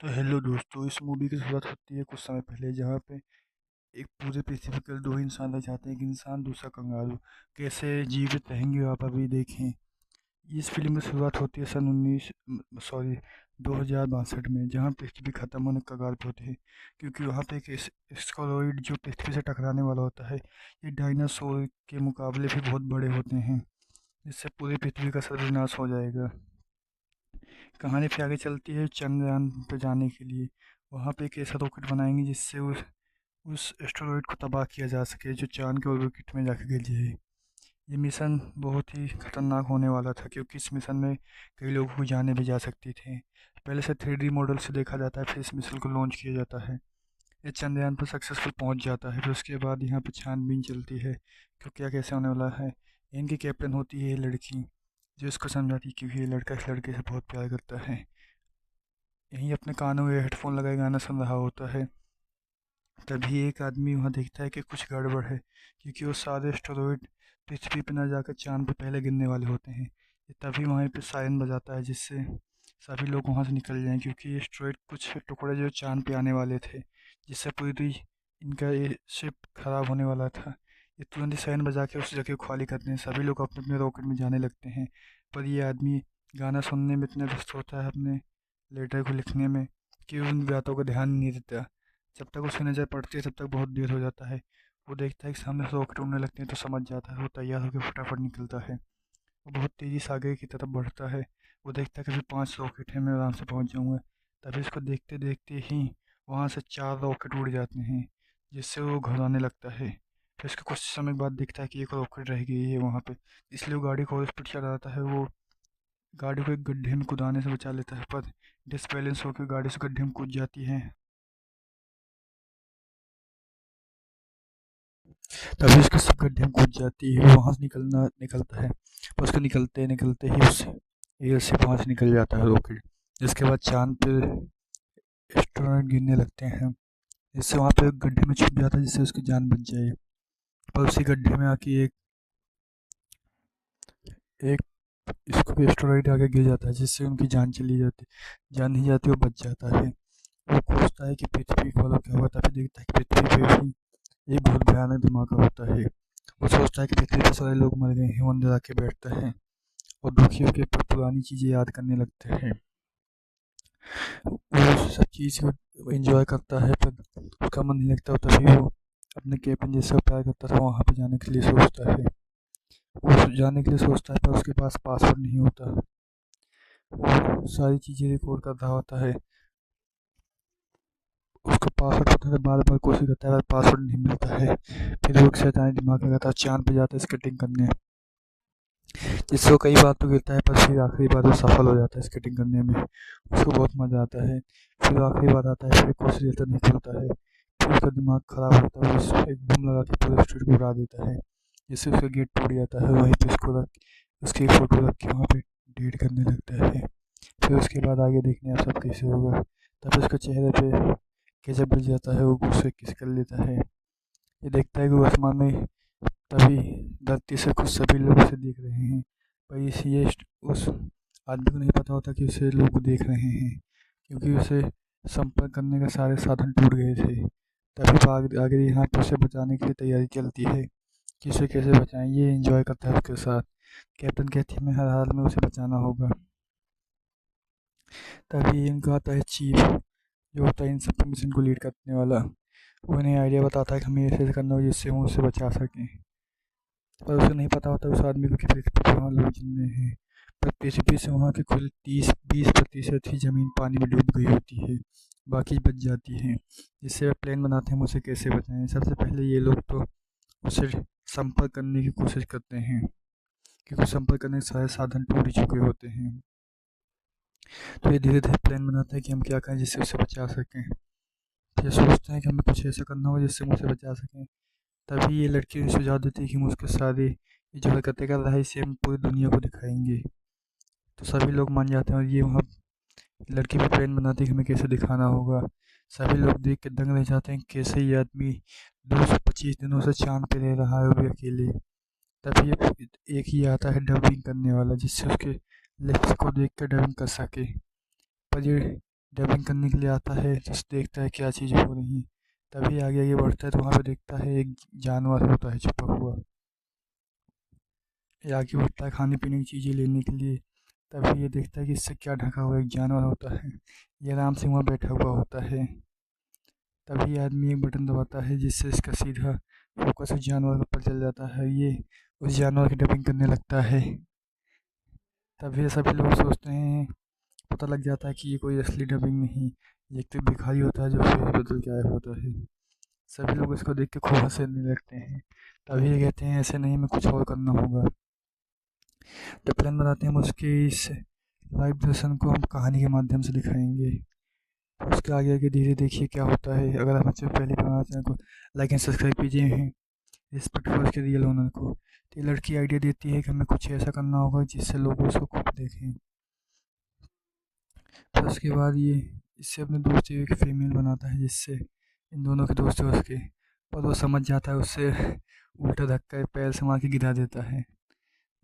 तो हेलो दोस्तों, इस मूवी की शुरुआत होती है कुछ समय पहले, जहाँ पे एक पूरे पृथ्वी पर दो इंसान रह जाते हैं। एक इंसान, दूसरा कंगारू। कैसे जीवित रहेंगे आप अभी देखें। इस फिल्म की शुरुआत होती है सन 2062 में, जहाँ पृथ्वी खत्म होने के कगार पे होती है, क्योंकि वहाँ पे एक एस्टेरॉइड जो पृथ्वी से टकराने वाला होता है। ये डायनासोर के मुकाबले भी बहुत बड़े होते हैं, जिससे पूरी पृथ्वी का सर्वनाश हो जाएगा। कहानी फिर आगे चलती है चंद्रयान पे जाने के लिए। वहाँ पे एक ऐसा रॉकेट बनाएंगे जिससे उस एस्टेरॉइड को तबाह किया जा सके, जो चांद के ऑर्बिट में जाकर गिर जाए। ये मिशन बहुत ही खतरनाक होने वाला था, क्योंकि इस मिशन में कई लोगों की जानें भी जा सकती थी। पहले से 3D मॉडल से देखा जाता है, फिर इस मिशन को लॉन्च किया जाता है। ये चंद्रयान पर सक्सेसफुल पहुंच जाता है। फिर उसके बाद यहाँ पे छानबीन चलती है कि क्या कैसे होने वाला है। इनकी कैप्टन होती है ये लड़की, जो इसको समझाती है, क्योंकि ये लड़का इस लड़के से बहुत प्यार करता है। यहीं अपने कानों में हेडफोन लगाए गाना सुन रहा होता है। तभी एक आदमी वहाँ देखता है कि कुछ गड़बड़ है, क्योंकि वो सारे एस्टेरॉइड पृथ्वी पर न जाकर चांद पे पहले गिरने वाले होते हैं। ये तभी वहाँ पे सायरन बजाता है, जिससे सभी लोग वहाँ से निकल जाएं, क्योंकि ये एस्टेरॉइड कुछ टुकड़े जो चांद पे आने वाले थे, जिससे पूरी इनका ये शिप खराब होने वाला था। ये तुरंत ही सायरन बजा के उस जगह को खाली करते हैं। सभी लोग अपने अपने रॉकेट में जाने लगते हैं। पर ये आदमी गाना सुनने में इतना व्यस्त होता है, अपने लेटर को लिखने में, कि उन बातों का ध्यान नहीं देता। जब तक उसकी नज़र पड़ती है तब तक बहुत देर हो जाता है। वो देखता है कि सामने से रॉकेट उड़ने लगते हैं, तो समझ जाता है। वो तैयार होकर फटाफट निकलता है। वो बहुत तेज़ी से आगे की तरफ बढ़ता है। वो देखता है कि अभी 5 रॉकेट हैं, मैं आराम से पहुंच जाऊंगा। तभी उसको देखते देखते ही वहाँ से 4 रॉकेट उड़ जाते हैं, जिससे वो घबराने लगता है। फिर उसके कुछ समय बाद दिखता है कि एक रॉकेट रह गई है वहाँ पे, इसलिए वो गाड़ी को और स्पीड चलाता है। वो गाड़ी को एक गड्ढे में कूदाने से बचा लेता है, पर डिसबैलेंस होकर गाड़ी से गड्ढे में कूद जाती है। तभी उसकी सब गड्ढे में कूद जाती है। वो वहाँ से निकलता है, पर उसके निकलते निकलते ही उस एयर से वहाँ से निकल जाता है रॉकेट। जिसके बाद चांद पे एस्ट्रोनॉट गिरने लगते हैं, जिससे वहाँ पे एक गड्ढे में छुप जाता है, जिससे उसकी जान बच जाए। पर उसी गड्ढे में आके एक एक इसको एस्ट्रॉइड आगे गिर जाता है, जिससे उनकी जान चली जाती, जान नहीं जाती, वो बच जाता है। वो खोजता है कि पृथ्वी को वाला क्या हुआ, तभी देखता है कि पृथ्वी पे भी एक बहुत भयानक धमाका होता है। वो सोचता है कि पृथ्वी पर सारे लोग मर गए हैं। वो अंदर आके बैठता है और दुखी होकर पुरानी चीज़ें याद करने लगते हैं। वो सब चीज़ को एंजॉय करता है, पर उसका मन नहीं लगता। तभी वो अपने कैप्टन जैसे प्यार करता था वहाँ पे जाने के लिए सोचता है। वो जाने के लिए सोचता है, पर उसके पास पासवर्ड नहीं होता। वो सारी चीज़ें रिकॉर्ड कर रहा होता है। उसको पासवर्ड पता है, बार बार कोशिश करता है, पर पासवर्ड नहीं मिलता है। फिर वो एक शैतानी दिमाग लगाता है, चांद पे जाता है स्केटिंग करने, जिससे वो कई बार तो गिरता है, पर फिर आखिरी बार वो सफल हो जाता है स्केटिंग करने में। उसको बहुत मज़ा आता है। फिर आखिरी बार आता है, फिर कोशिश देता नहीं खुलता है। फिर उसका दिमाग ख़राब होता है, वो एक बम लगा के पूरे स्ट्रीट को उड़ा देता है, जिससे उसका गेट टूट जाता है। वहीं पे उसको रख उसकी एक फ़ोटो रख के वहाँ पे डेट करने लगता है। फिर उसके बाद आगे देखने आप सब कैसे होगा। तब उसके चेहरे पे गजब मिल जाता है, वो गुस्से किस कर लेता है। ये देखता है कि वो आसमान में, तभी धरती से कुछ सभी लोग उसे देख रहे हैं। पर उस आदमी को नहीं पता होता कि उसे लोग देख रहे हैं, क्योंकि उसे संपर्क करने का सारे साधन टूट गए थे। तभी वो आगे यहाँ पे उसे बचाने की तैयारी चलती है कि उसे कैसे बचाएं। ये एंजॉय करता है उसके साथ। कैप्टन कहती है, मैं हर हाल में उसे बचाना होगा। तभी इनका आता है चीफ, जो होता है इन सब मिशन को लीड करने वाला। वो इन्हें आइडिया बताता है कि हमें ऐसे ऐसे करना हो जिससे हम उससे बचा सकें। पर उसे नहीं पता होता उस आदमी को कि पृथ्वी पर वहाँ लोग जिंदे हैं। पर पृथ्वी से वहाँ की कुल 30-20% ही ज़मीन पानी में डूब गई होती है, बाकी बच जाती है। जिससे वे प्लान बनाते हैं हम उसे कैसे बचाएं। सबसे पहले ये लोग तो उसे संपर्क करने की कोशिश करते हैं, क्योंकि संपर्क करने के सारे साधन टूट ही चुके होते हैं। तो ये धीरे धीरे प्लान बनाता है कि हम क्या करें जिससे उसे बचा सकें। फिर सोचते हैं कि हमें कुछ ऐसा करना होगा जिससे हम उसे बचा सकें। तभी ये लड़की उन्हें सुझाव देती है कि हम उसके सारे ये जो हरकतें कर रहा है, इसे हम पूरी दुनिया को दिखाएंगे। तो सभी लोग मान जाते हैं, और ये वहाँ लड़की भी प्लान बनाती है कि हमें कैसे दिखाना होगा। सभी लोग देख के दंग रह जाते हैं, कैसे ये आदमी 225 दिनों से चांद पे रह रहा है, वो भी अकेले। तभी एक ही आता है डबिंग करने वाला, जिससे उसके लिप्स को देख कर डबिंग कर सके। पर ये डबिंग करने के लिए आता है, जस्ट देखता है क्या चीज़ हो रही है। तभी आगे आगे बढ़ता है तो वहाँ पे देखता है एक जानवर होता है छुपा हुआ। ये आगे बढ़ता है खाने पीने की चीज़ें लेने के लिए। तभी ये देखता है कि इससे क्या ढका हुआ एक जानवर होता है। ये आराम से वहाँ बैठा हुआ होता है। तभी आदमी एक बटन दबाता है जिससे इसका सीधा फोकस उस जानवर के ऊपर चल जाता है। ये उस जानवर की डबिंग करने लगता है। तभी सभी लोग सोचते हैं, पता लग जाता है कि ये कोई असली डबिंग नहीं, ये एक तो भिखारी होता है जो फेस बदल के आया होता है। सभी लोग इसको देख के खूब हंसने लगते हैं। तभी ये कहते हैं ऐसे नहीं, हमें कुछ और करना होगा। तो प्लान बनाते हैं हम उसके इस लाइव दर्शन को हम कहानी के माध्यम से दिखाएंगे। तो उसके आगे आगे धीरे देखिए क्या होता है। अगर आप मुझसे पहले बनाना चैनल को लाइक एंड सब्सक्राइब कीजिए हैं रिस्पेक्ट फॉर उसके रियल ओनर को। तो ये लड़की आइडिया देती है कि हमें कुछ ऐसा करना होगा जिससे लोग उसको खूब देखें। फिर उसके बाद ये इससे अपने दोस्त एक फीमेल बनाता है जिससे इन दोनों के दोस्त उसके, पर वो समझ जाता है, उससे उल्टा धक्का पैर से मार के गिरा देता है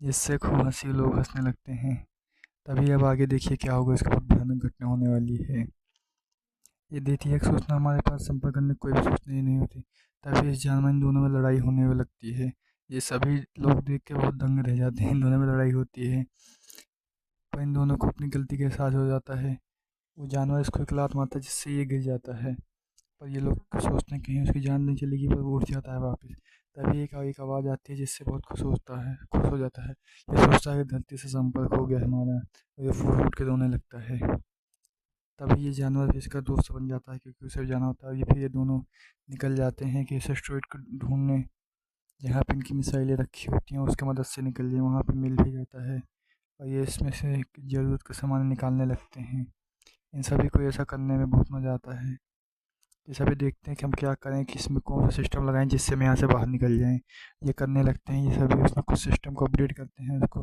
जिससे खूब हंसी लोग हंसने लगते हैं। तभी अब आगे देखिए क्या होगा, इसके बाद भयानक घटना होने वाली है। ये देखिए एक सोचना हमारे पास संपर्क करने की कोई भी सूचना ही नहीं होती। तभी इस जानवर इन दोनों में लड़ाई होने लगती है। ये सभी लोग देख के बहुत दंग रह जाते हैं। इन दोनों में लड़ाई होती है पर इन दोनों को अपनी गलती का एहसास हो जाता है। वो जानवर इसको एक लात मारता है जिससे ये गिर जाता है। पर ये लोग सोचते हैं कहीं उसकी जान नहीं चलेगी, पर वो उठ जाता है वापस। तभी एक आवाज़ आती है जिससे बहुत खुश हो जाता है। ये सोचता है कि धरती से संपर्क हो गया हमारा, और ये फूट फूट के रोने लगता है। तभी ये जानवर भी इसका दोस्त बन जाता है क्योंकि उसे भी जाना होता है। ये फिर ये दोनों निकल जाते हैं कि इस एस्टेरॉइड को ढूंढने, जहाँ पे इनकी मिसाइलें रखी होती हैं उसकी मदद से निकल जाए। वहाँ पे मिल भी जाता है और ये इसमें से ज़रूरत का सामान निकालने लगते हैं। इन सभी को ऐसा करने में बहुत मज़ा आता है। ये सभी देखते हैं कि हम क्या करें, कि इसमें कौन सा सिस्टम लगाएं जिससे हम यहाँ से बाहर निकल जाएं। ये करने लगते हैं। ये सभी उसमें कुछ सिस्टम को अपडेट करते हैं, उसको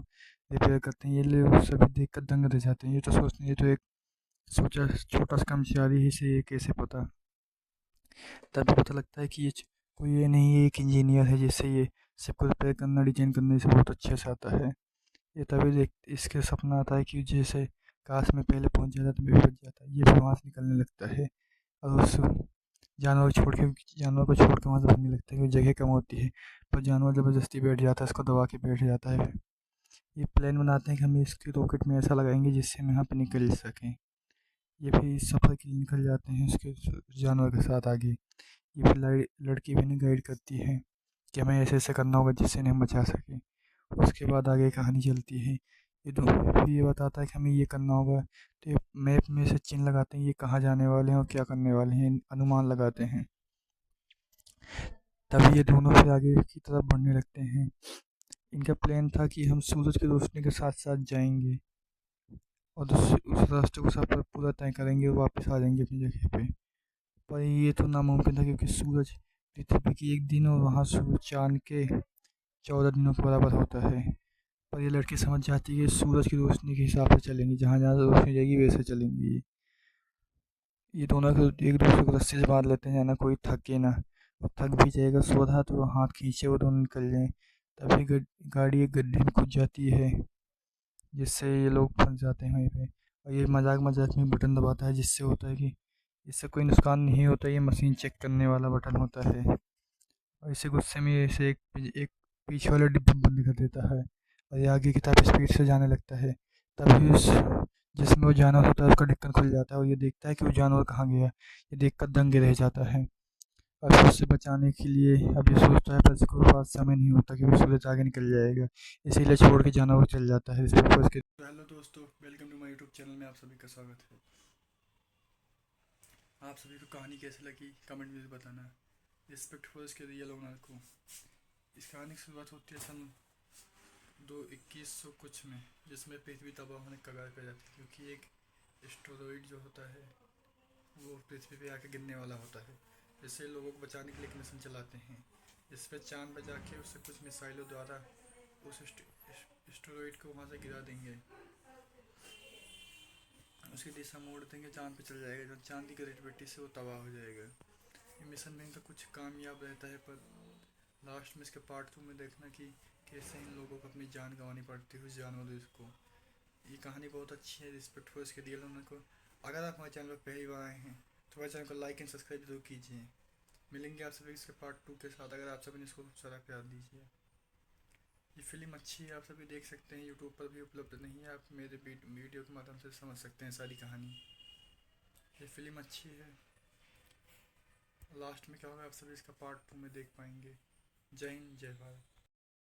रिपेयर करते हैं। ये लोग सभी देख कर दंग रह जाते हैं। ये तो सोचते हैं ये तो एक सोचा छोटा सा कर्मचारी ही से ये कैसे पता। तभी पता लगता है कि कोई ये नहीं, ये एक इंजीनियर है जिससे ये सबको रिपेयर करना डिजाइन करने से बहुत अच्छे से आता है। ये तभी देख इसके सपना आता है कि जैसे काश में पहले पहुंच जाता तो भी बच जाता। ये भी वहाँ से निकलने लगता है और उस जानवर को छोड़ के वहाँ से भागने लगता है क्योंकि जगह कम होती है। पर जानवर ज़बरदस्ती बैठ जाता है, इसको दबा के बैठ जाता है। ये प्लान बनाते हैं कि हम इसकी रॉकेट में ऐसा लगाएंगे जिससे हम यहाँ पे निकल सकें। ये भी इस सफ़र के लिए निकल जाते हैं उसके जानवर के साथ आगे। ये फिर लड़की भी इन्हें गाइड करती है कि हमें ऐसे ऐसे करना होगा जिससे इन्हें बचा सकें। उसके बाद आगे कहानी चलती है। ये दोनों फिर ये बताता है कि हमें ये करना होगा। तो ये मैप में से चिन्ह लगाते हैं, ये कहाँ जाने वाले हैं और क्या करने वाले हैं, अनुमान लगाते हैं। तभी ये दोनों फिर आगे की तरफ बढ़ने लगते हैं। इनका प्लान था कि हम सूरज की रोशनी के साथ साथ जाएंगे और उस रास्ते को सब पूरा तय करेंगे और वापस आ जाएंगे अपनी जगह पे। पर ये तो नामुमकिन था क्योंकि सूरज पृथ्वी की एक दिन और वहाँ सूरज चाँद के 14 दिनों के बराबर होता है। पर ये लड़की समझ जाती है कि सूरज की रोशनी के हिसाब से चलेंगी, जहाँ जहाँ रोशनी जाएगी वैसे चलेंगी। ये दोनों को एक दूसरे को रस्सी से बांध लेते हैं जाना कोई थके ना, और थक भी जाएगा सो रहा तो हाथ खींचे वो दोनों निकल जाएं। तभी गाड़ी एक गड्ढे में कूद जाती है जिससे ये लोग फंस जाते हैं वहीं पे। और ये मजाक मजाक में बटन दबाता है जिससे होता है कि इससे कोई नुकसान नहीं होता, ये मशीन चेक करने वाला बटन होता है। और इसे गुस्से में इसे एक पीछे वाला डिब्बा बंद कर देता है और ये आगे की तरफ स्पीड से जाने लगता है। तभी उस जिसमें वो जानवर होता है उसका ढक्कन खुल जाता है और ये देखता है कि वो जानवर कहाँ गया। ये देखकर दंग रह जाता है और फिर उससे बचाने के लिए अब ये सोचता है, पर इसके पास समय नहीं होता कि वो सूरज आगे निकल जाएगा, इसीलिए छोड़ के जानवर चल जाता है। हेलो दोस्तों, welcome to my YouTube channel में आप सभी का स्वागत है। आप सभी को कहानी कैसी लगी कमेंट में बताना। रिस्पेक्ट फॉर इसके रियल ओनर को। इस कहानी की शुरुआत होती है सन 2100 कुछ में, जिसमें पृथ्वी तबाह होने के कगार पर जाती है क्योंकि एक एस्टेरॉइड जो होता है वो पृथ्वी पे आके गिरने वाला होता है। जिससे लोगों को बचाने के लिए एक मिशन चलाते हैं जिस पर चांद पर जाके उससे कुछ मिसाइलों द्वारा उस एस्टेरॉइड को वहाँ से गिरा देंगे, उसकी दिशा मोड़ देंगे, चांद पे चल जाएगा। जब चांद की ग्रेविटी से वो तबाह हो जाएगा। ये मिशन में इनका कुछ कामयाब रहता है, पर लास्ट में इसके पार्ट 2 में देखना कि कैसे इन लोगों को अपनी जान गंवानी पड़ती है उस जानवर को। ये कहानी बहुत अच्छी है, रिस्पेक्ट फॉर इसके रियल ओनर को। अगर आप हमारे चैनल पर पहली बार आए हैं तो हमारे चैनल को लाइक एंड सब्सक्राइब जरूर कीजिए। मिलेंगे आप सभी इसके पार्ट 2 के साथ। अगर आप सभी ने इसको सारा प्यार दीजिए। ये फिल्म अच्छी है, आप सभी देख सकते हैं, यूट्यूब पर भी उपलब्ध नहीं है, आप मेरे वीडियो के माध्यम से समझ सकते हैं सारी कहानी। ये फिल्म अच्छी है। लास्ट में क्या होगा आप सभी इसका पार्ट 2 में देख पाएंगे। जय हिंद, जय भारत।